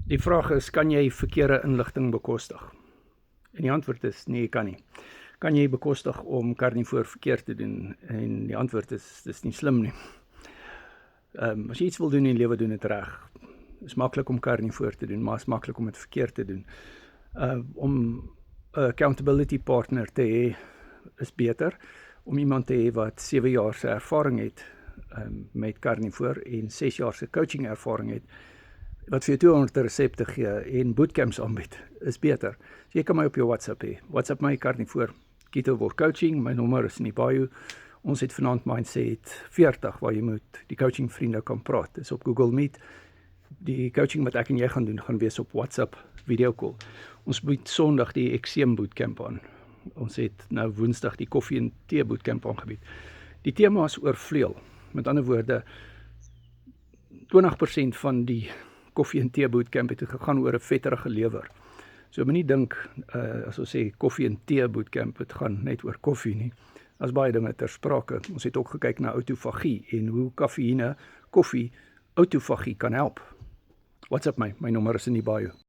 Die vraag is, kan jy verkeerde inligting bekostig? En die antwoord is, nee, jy kan nie. Kan jy bekostig om Carnivore verkeerd te doen? En die antwoord is, dis nie slim nie. As jy iets wil doen in die lewe, doen dit reg. Is maklik om Carnivore te doen, maar is maklik om dit verkeerd te doen. Om 'n accountability partner te hê, is beter. Om iemand te hê wat 7 jaar se ervaring het met Carnivore en 6 jaar se coaching ervaring het, wat vir jou 200 resepte gee en bootcamps aanbied, is beter. So jy kan my op jou WhatsApp hê. WhatsApp my Carnivore Keto Word Coaching, my nommer is in die bio. Ons het vanaand Mindset 40 waar jy met die coaching vriende kan praat. Dis op Google Meet. Die coaching wat ek en jy gaan doen, gaan wees op WhatsApp video call. Ons bied Sondag die Ekseem bootcamp aan. Ons het nou Woensdag die koffie en tee bootcamp aangebied. Die tema is oor vleuel. Met ander woorde, 20% van die koffie en tee bootcamp het gegaan oor 'n vetterige lewer. So moenie dink, as ons sê koffie en tee bootcamp, het gaan net oor koffie nie. As baie dinge ter sprake. Ons het ook gekyk na autofagie en hoe koffie autofagie kan help. WhatsApp my nommer is in die bio.